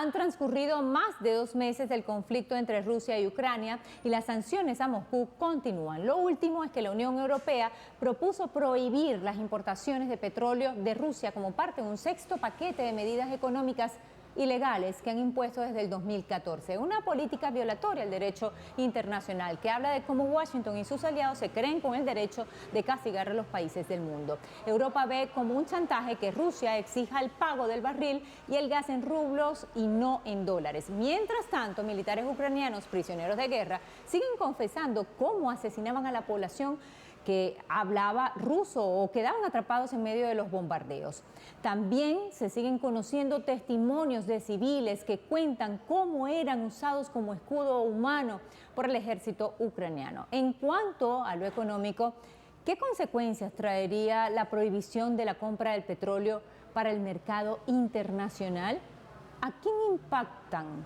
Han transcurrido más de 2 meses del conflicto entre Rusia y Ucrania y las sanciones a Moscú continúan. Lo último es que la Unión Europea propuso prohibir las importaciones de petróleo de Rusia como parte de un 6º paquete de medidas económicas ilegales que han impuesto desde el 2014. Una política violatoria al derecho internacional que habla de cómo Washington y sus aliados se creen con el derecho de castigar a los países del mundo. Europa ve como un chantaje que Rusia exija el pago del barril y el gas en rublos y no en dólares. Mientras tanto, militares ucranianos prisioneros de guerra siguen confesando cómo asesinaban a la población que hablaba ruso o quedaban atrapados en medio de los bombardeos. También se siguen conociendo testimonios de civiles que cuentan cómo eran usados como escudo humano por el ejército ucraniano. En cuanto a lo económico, ¿qué consecuencias traería la prohibición de la compra del petróleo para el mercado internacional? ¿A quién impactan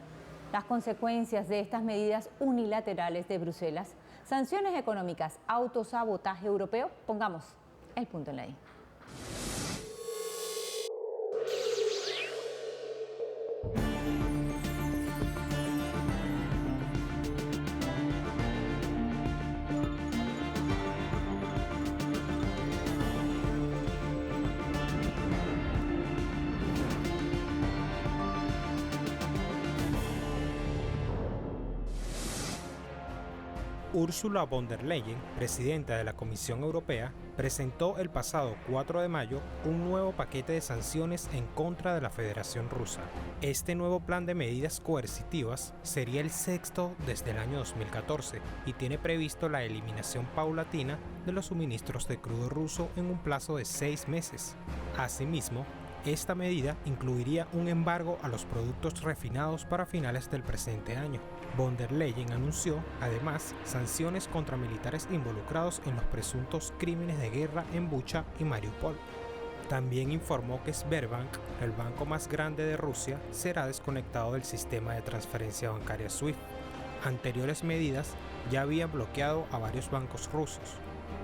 las consecuencias de estas medidas unilaterales de Bruselas? Sanciones económicas, autosabotaje europeo. Pongamos el punto en la I. Ursula von der Leyen, presidenta de la Comisión Europea, presentó el pasado 4 de mayo un nuevo paquete de sanciones en contra de la Federación Rusa. Este nuevo plan de medidas coercitivas sería el 6º desde el año 2014 y tiene previsto la eliminación paulatina de los suministros de crudo ruso en un plazo de 6 meses. Asimismo, esta medida incluiría un embargo a los productos refinados para finales del presente año. Von der Leyen anunció, además, sanciones contra militares involucrados en los presuntos crímenes de guerra en Bucha y Mariupol. También informó que Sberbank, el banco más grande de Rusia, será desconectado del sistema de transferencia bancaria SWIFT. Anteriores medidas ya habían bloqueado a varios bancos rusos,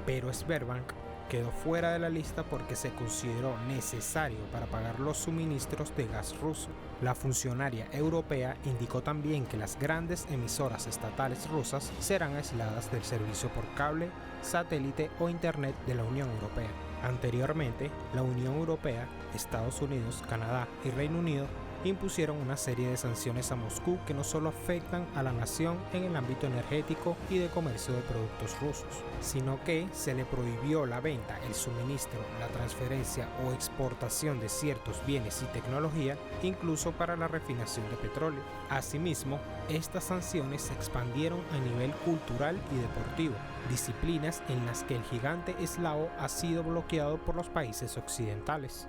pero Sberbank quedó fuera de la lista porque se consideró necesario para pagar los suministros de gas ruso. La funcionaria europea indicó también que las grandes emisoras estatales rusas serán aisladas del servicio por cable, satélite o internet de la Unión Europea. Anteriormente, la Unión Europea, Estados Unidos, Canadá y Reino Unido impusieron una serie de sanciones a Moscú que no solo afectan a la nación en el ámbito energético y de comercio de productos rusos, sino que se le prohibió la venta, el suministro, la transferencia o exportación de ciertos bienes y tecnología, incluso para la refinación de petróleo. Asimismo, estas sanciones se expandieron a nivel cultural y deportivo, disciplinas en las que el gigante eslavo ha sido bloqueado por los países occidentales.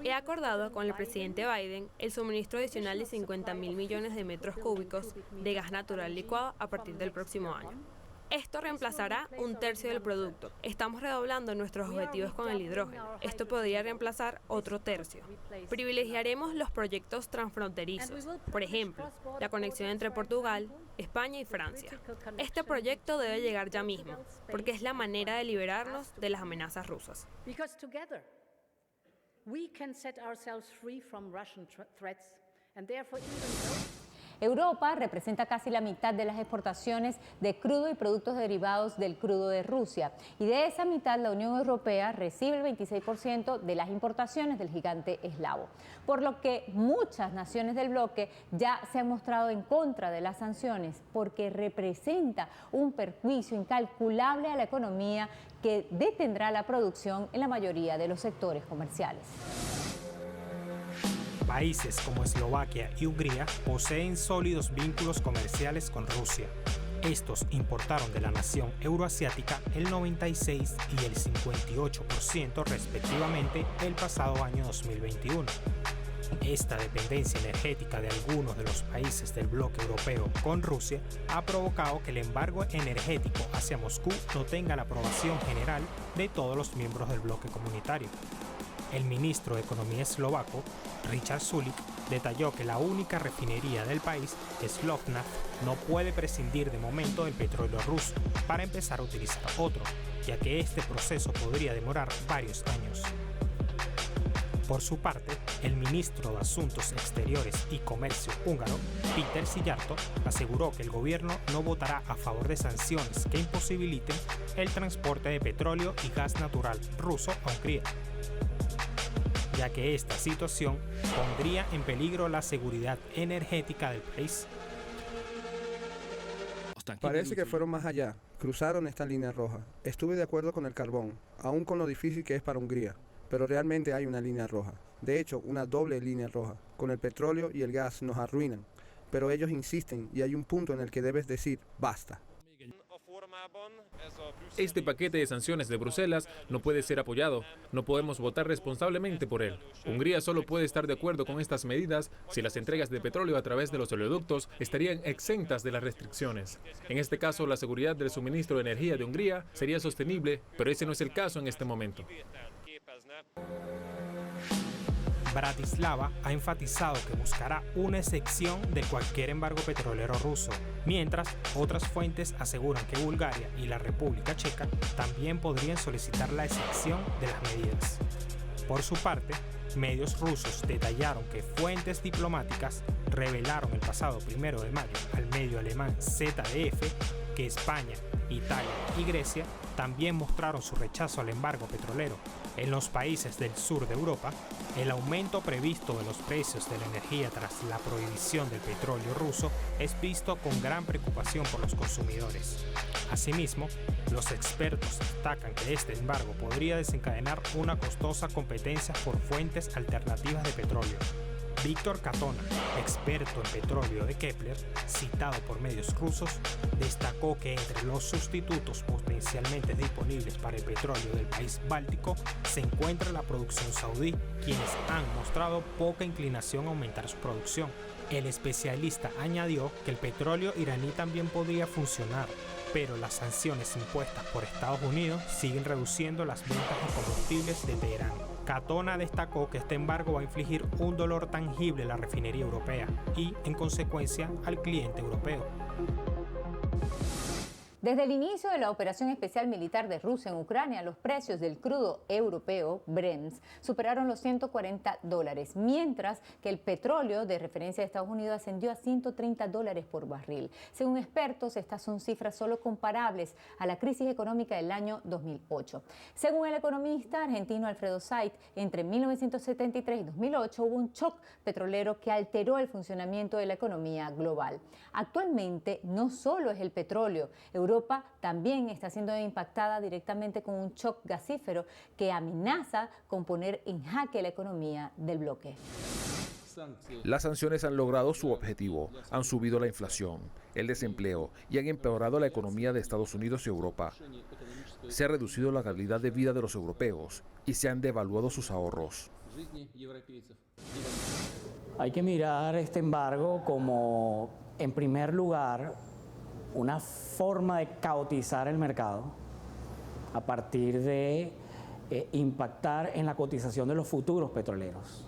He acordado con el presidente Biden el suministro adicional de 50.000 millones de metros cúbicos de gas natural licuado a partir del próximo año. Esto reemplazará 1/3 del producto. Estamos redoblando nuestros objetivos con el hidrógeno. Esto podría reemplazar otro tercio. Privilegiaremos los proyectos transfronterizos, por ejemplo, la conexión entre Portugal, España y Francia. Este proyecto debe llegar ya mismo, porque es la manera de liberarnos de las amenazas rusas. We can set ourselves free from Russian threats, and therefore Europa representa casi la mitad de las exportaciones de crudo y productos derivados del crudo de Rusia. Y de esa mitad, la Unión Europea recibe el 26% de las importaciones del gigante eslavo. Por lo que muchas naciones del bloque ya se han mostrado en contra de las sanciones, porque representa un perjuicio incalculable a la economía que detendrá la producción en la mayoría de los sectores comerciales. Países como Eslovaquia y Hungría poseen sólidos vínculos comerciales con Rusia. Estos importaron de la nación euroasiática el 96% y el 58% respectivamente el pasado año 2021. Esta dependencia energética de algunos de los países del bloque europeo con Rusia ha provocado que el embargo energético hacia Moscú no tenga la aprobación general de todos los miembros del bloque comunitario. El ministro de Economía eslovaco, Richard Sulik, detalló que la única refinería del país, Slovnaft, no puede prescindir de momento del petróleo ruso para empezar a utilizar otro, ya que este proceso podría demorar varios años. Por su parte, el ministro de Asuntos Exteriores y Comercio húngaro, Péter Szijjártó, aseguró que el gobierno no votará a favor de sanciones que imposibiliten el transporte de petróleo y gas natural ruso a Hungría, ya que esta situación pondría en peligro la seguridad energética del país. Parece que fueron más allá, cruzaron esta línea roja. Estuve de acuerdo con el carbón, aún con lo difícil que es para Hungría, pero realmente hay una línea roja. De hecho, una doble línea roja. Con el petróleo y el gas nos arruinan, pero ellos insisten y hay un punto en el que debes decir basta. Este paquete de sanciones de Bruselas no puede ser apoyado. No podemos votar responsablemente por él. Hungría solo puede estar de acuerdo con estas medidas si las entregas de petróleo a través de los oleoductos estarían exentas de las restricciones. En este caso, la seguridad del suministro de energía de Hungría sería sostenible, pero ese no es el caso en este momento. Bratislava ha enfatizado que buscará una excepción de cualquier embargo petrolero ruso, mientras otras fuentes aseguran que Bulgaria y la República Checa también podrían solicitar la excepción de las medidas. Por su parte, medios rusos detallaron que fuentes diplomáticas revelaron el pasado 1 de mayo al medio alemán ZDF que España, Italia y Grecia también mostraron su rechazo al embargo petrolero. En los países del sur de Europa, el aumento previsto de los precios de la energía tras la prohibición del petróleo ruso es visto con gran preocupación por los consumidores. Asimismo, los expertos destacan que este embargo podría desencadenar una costosa competencia por fuentes alternativas de petróleo. Víctor Katona, experto en petróleo de Kepler, citado por medios rusos, destacó que entre los sustitutos potencialmente disponibles para el petróleo del país báltico se encuentra la producción saudí, quienes han mostrado poca inclinación a aumentar su producción. El especialista añadió que el petróleo iraní también podría funcionar, pero las sanciones impuestas por Estados Unidos siguen reduciendo las ventas de combustibles de Teherán. Katona destacó que este embargo va a infligir un dolor tangible a la refinería europea y, en consecuencia, al cliente europeo. Desde el inicio de la operación especial militar de Rusia en Ucrania, los precios del crudo europeo, Brent, superaron los $140, mientras que el petróleo de referencia de Estados Unidos ascendió a $130 por barril. Según expertos, estas son cifras solo comparables a la crisis económica del año 2008. Según el economista argentino Alfredo Zeit, entre 1973 y 2008 hubo un shock petrolero que alteró el funcionamiento de la economía global. Actualmente, no solo es el petróleo, Europa también está siendo impactada directamente con un shock gasífero que amenaza con poner en jaque la economía del bloque. Las sanciones han logrado su objetivo, han subido la inflación, el desempleo y han empeorado la economía de Estados Unidos y Europa. Se ha reducido la calidad de vida de los europeos y se han devaluado sus ahorros. Hay que mirar este embargo como, en primer lugar, una forma de caotizar el mercado a partir de impactar en la cotización de los futuros petroleros.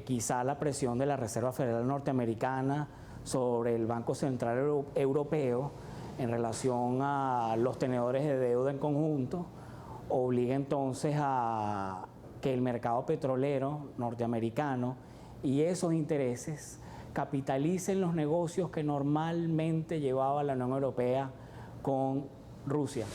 Quizá la presión de la Reserva Federal Norteamericana sobre el Banco Central Europeo en relación a los tenedores de deuda en conjunto obliga entonces a que el mercado petrolero norteamericano y esos intereses capitalicen los negocios que normalmente llevaba la Unión Europea con Rusia.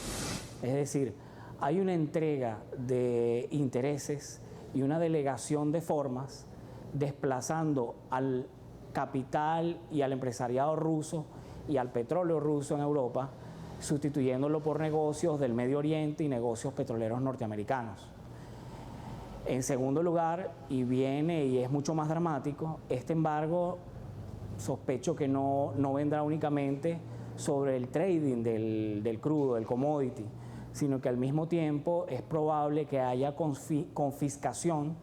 Es decir, hay una entrega de intereses y una delegación de formas desplazando al capital y al empresariado ruso y al petróleo ruso en Europa, sustituyéndolo por negocios del Medio Oriente y negocios petroleros norteamericanos. En segundo lugar, y viene y es mucho más dramático, este embargo sospecho que no vendrá únicamente sobre el trading del crudo, del commodity, sino que al mismo tiempo es probable que haya confiscación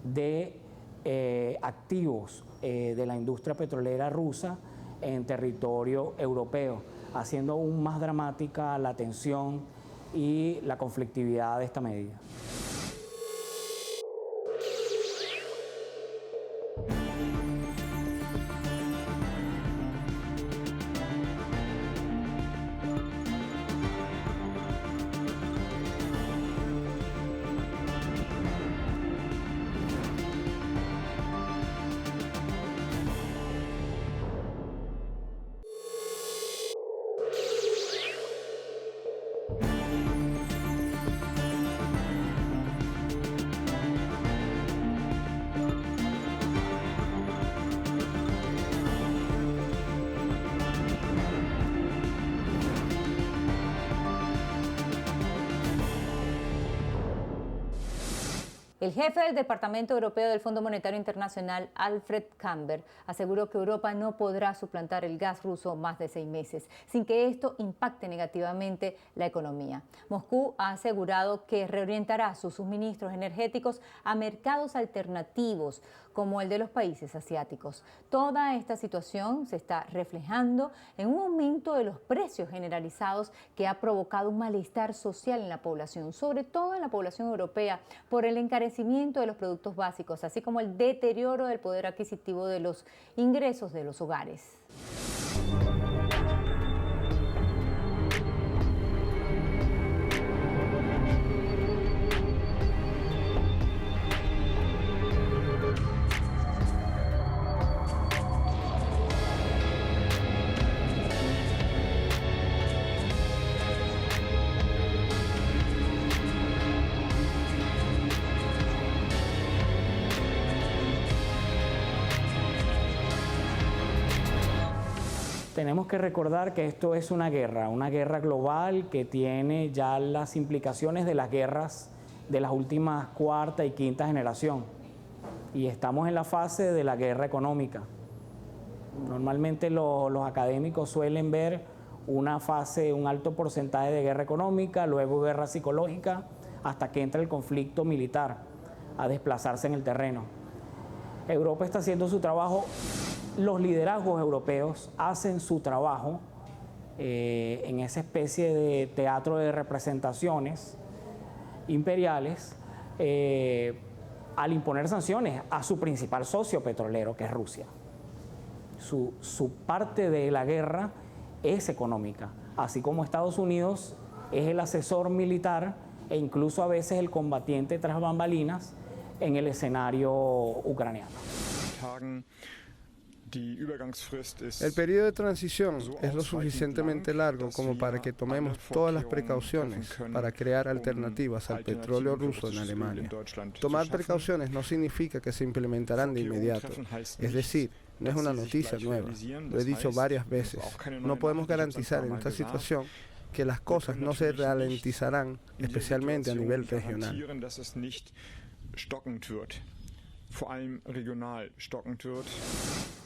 de activos de la industria petrolera rusa en territorio europeo, haciendo aún más dramática la tensión y la conflictividad de esta medida. El jefe del Departamento Europeo del Fondo Monetario Internacional, Alfred Camber, aseguró que Europa no podrá suplantar el gas ruso más de 6 meses, sin que esto impacte negativamente la economía. Moscú ha asegurado que reorientará sus suministros energéticos a mercados alternativos, como el de los países asiáticos. Toda esta situación se está reflejando en un aumento de los precios generalizados que ha provocado un malestar social en la población, sobre todo en la población europea, por el encarecimiento de los productos básicos, así como el deterioro del poder adquisitivo de los ingresos de los hogares. Tenemos que recordar que esto es una guerra global que tiene ya las implicaciones de las guerras de las últimas cuarta y quinta generación. Y estamos en la fase de la guerra económica. Normalmente los académicos suelen ver una fase, un alto porcentaje de guerra económica, luego guerra psicológica, hasta que entra el conflicto militar a desplazarse en el terreno. Europa está haciendo su trabajo. Los liderazgos europeos hacen su trabajo en esa especie de teatro de representaciones imperiales al imponer sanciones a su principal socio petrolero, que es Rusia. Su parte de la guerra es económica, así como Estados Unidos es el asesor militar e incluso a veces el combatiente tras bambalinas en el escenario ucraniano. El periodo de transición es lo suficientemente largo como para que tomemos todas las precauciones para crear alternativas al petróleo ruso en Alemania. Tomar precauciones no significa que se implementarán de inmediato. Es decir, no es una noticia nueva. Lo he dicho varias veces. No podemos garantizar en esta situación que las cosas no se ralentizarán, especialmente a nivel regional.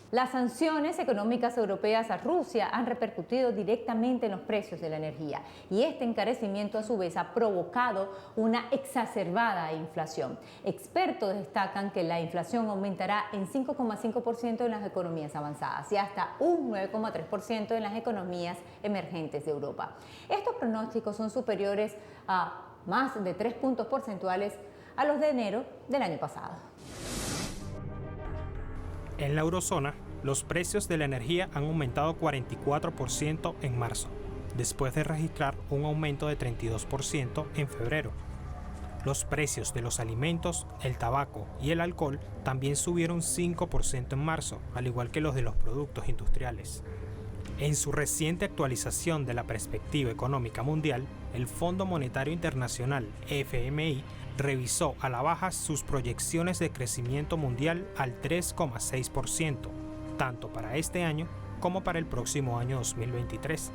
Las sanciones económicas europeas a Rusia han repercutido directamente en los precios de la energía y este encarecimiento a su vez ha provocado una exacerbada inflación. Expertos destacan que la inflación aumentará en 5,5% en las economías avanzadas y hasta un 9,3% en las economías emergentes de Europa. Estos pronósticos son superiores a más de 3 puntos porcentuales a los de enero del año pasado. En la eurozona, los precios de la energía han aumentado 44% en marzo, después de registrar un aumento de 32% en febrero. Los precios de los alimentos, el tabaco y el alcohol también subieron 5% en marzo, al igual que los de los productos industriales. En su reciente actualización de la perspectiva económica mundial, el Fondo Monetario Internacional, FMI, revisó a la baja sus proyecciones de crecimiento mundial al 3,6%, tanto para este año como para el próximo año 2023,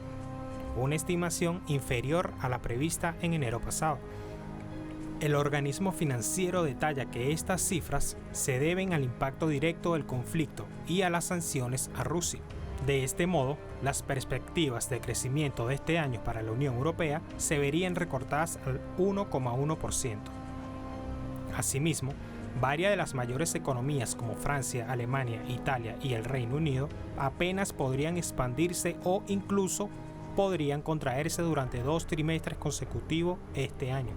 una estimación inferior a la prevista en enero pasado. El organismo financiero detalla que estas cifras se deben al impacto directo del conflicto y a las sanciones a Rusia. De este modo, las perspectivas de crecimiento de este año para la Unión Europea se verían recortadas al 1,1%. Asimismo, varias de las mayores economías como Francia, Alemania, Italia y el Reino Unido apenas podrían expandirse o incluso podrían contraerse durante 2 trimestres consecutivos este año.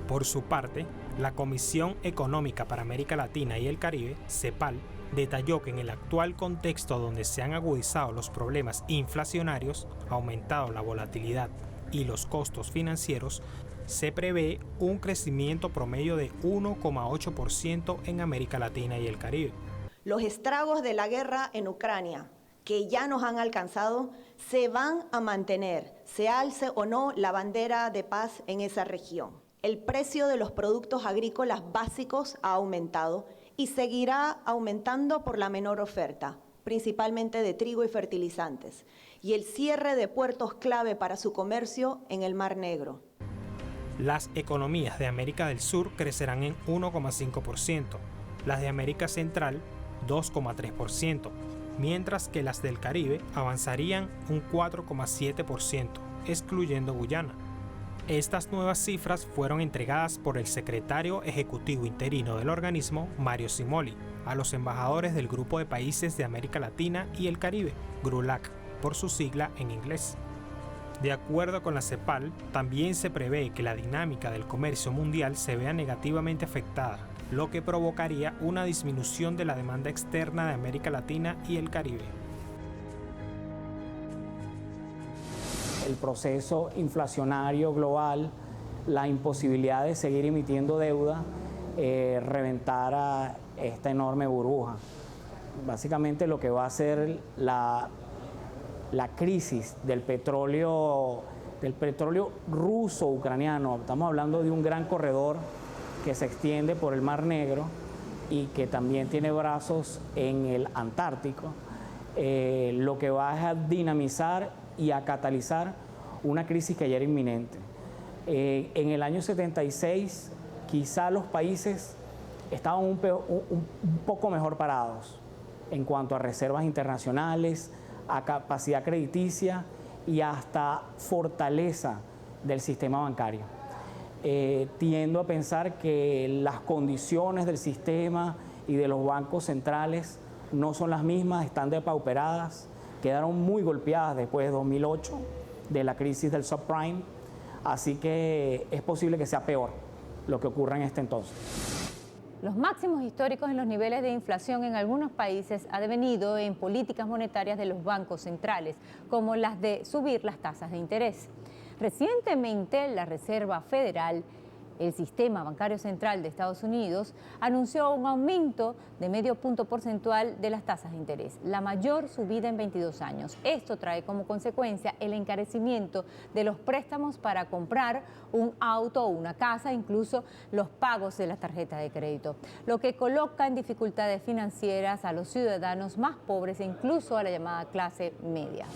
Por su parte, la Comisión Económica para América Latina y el Caribe, CEPAL, detalló que en el actual contexto donde se han agudizado los problemas inflacionarios, aumentado la volatilidad y los costos financieros, se prevé un crecimiento promedio de 1,8% en América Latina y el Caribe. Los estragos de la guerra en Ucrania, que ya nos han alcanzado, se van a mantener, se alce o no la bandera de paz en esa región. El precio de los productos agrícolas básicos ha aumentado y seguirá aumentando por la menor oferta, principalmente de trigo y fertilizantes, y el cierre de puertos clave para su comercio en el Mar Negro. Las economías de América del Sur crecerán en 1,5%, las de América Central 2,3%, mientras que las del Caribe avanzarían un 4,7%, excluyendo Guyana. Estas nuevas cifras fueron entregadas por el secretario ejecutivo interino del organismo, Mario Cimoli, a los embajadores del Grupo de Países de América Latina y el Caribe, GRULAC, por su sigla en inglés. De acuerdo con la CEPAL, también se prevé que la dinámica del comercio mundial se vea negativamente afectada, lo que provocaría una disminución de la demanda externa de América Latina y el Caribe. El proceso inflacionario global, la imposibilidad de seguir emitiendo deuda, reventara esta enorme burbuja. Básicamente lo que va a ser la crisis del petróleo ruso-ucraniano. Estamos hablando de un gran corredor que se extiende por el Mar Negro y que también tiene brazos en el Antártico, lo que va a dinamizar y a catalizar una crisis que ya era inminente. En el año 76, quizá los países estaban un poco mejor parados en cuanto a reservas internacionales, a capacidad crediticia y hasta fortaleza del sistema bancario. Tiendo a pensar que las condiciones del sistema y de los bancos centrales no son las mismas, están depauperadas, quedaron muy golpeadas después de 2008, de la crisis del subprime, así que es posible que sea peor lo que ocurra en este entonces. Los máximos históricos en los niveles de inflación en algunos países ha devenido en políticas monetarias de los bancos centrales, como las de subir las tasas de interés. Recientemente, la Reserva Federal, el sistema bancario central de Estados Unidos, anunció un aumento de medio punto porcentual de las tasas de interés, la mayor subida en 22 años. Esto trae como consecuencia el encarecimiento de los préstamos para comprar un auto o una casa, incluso los pagos de las tarjetas de crédito, lo que coloca en dificultades financieras a los ciudadanos más pobres e incluso a la llamada clase media.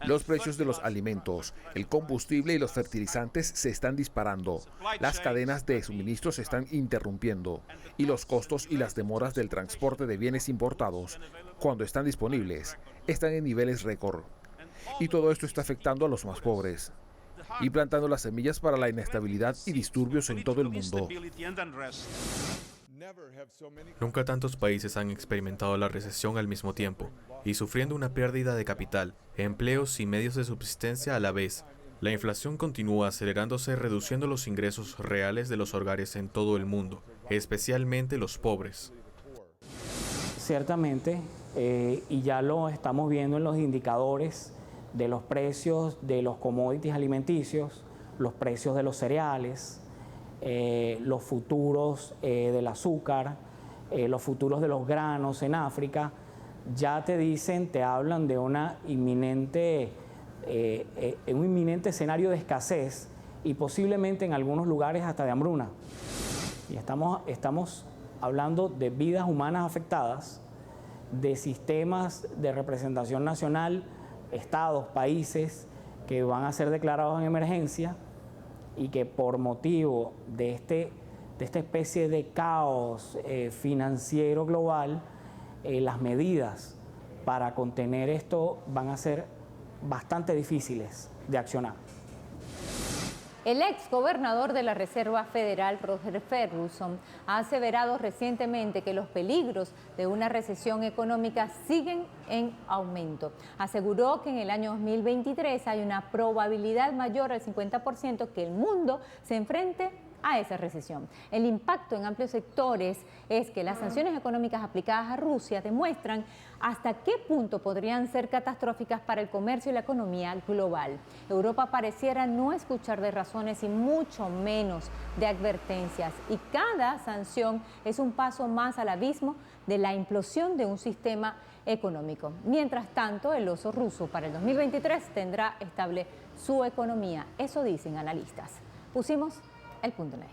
Los precios de los alimentos, el combustible y los fertilizantes se están disparando, las cadenas de suministro se están interrumpiendo y los costos y las demoras del transporte de bienes importados, cuando están disponibles, están en niveles récord. Y todo esto está afectando a los más pobres y plantando las semillas para la inestabilidad y disturbios en todo el mundo. Nunca tantos países han experimentado la recesión al mismo tiempo y sufriendo una pérdida de capital, empleos y medios de subsistencia a la vez. La inflación continúa acelerándose, reduciendo los ingresos reales de los hogares en todo el mundo, especialmente los pobres. Ciertamente, y ya lo estamos viendo en los indicadores de los precios de los commodities alimenticios, los precios de los cereales, los futuros del azúcar, los futuros de los granos en África, ya te hablan de un inminente escenario de escasez y posiblemente en algunos lugares hasta de hambruna. Y estamos hablando de vidas humanas afectadas, de sistemas de representación nacional, estados, países que van a ser declarados en emergencia y que por motivo de esta especie de caos financiero global, las medidas para contener esto van a ser bastante difíciles de accionar. El ex gobernador de la Reserva Federal, Roger Ferguson, ha aseverado recientemente que los peligros de una recesión económica siguen en aumento. Aseguró que en el año 2023 hay una probabilidad mayor al 50% que el mundo se enfrente a esa recesión. El impacto en amplios sectores es que las sanciones económicas aplicadas a Rusia demuestran hasta qué punto podrían ser catastróficas para el comercio y la economía global. Europa pareciera no escuchar de razones y mucho menos de advertencias, y cada sanción es un paso más al abismo de la implosión de un sistema económico. Mientras tanto, el oso ruso para el 2023 tendrá estable su economía. Eso dicen analistas. Pusimos el punto en la E.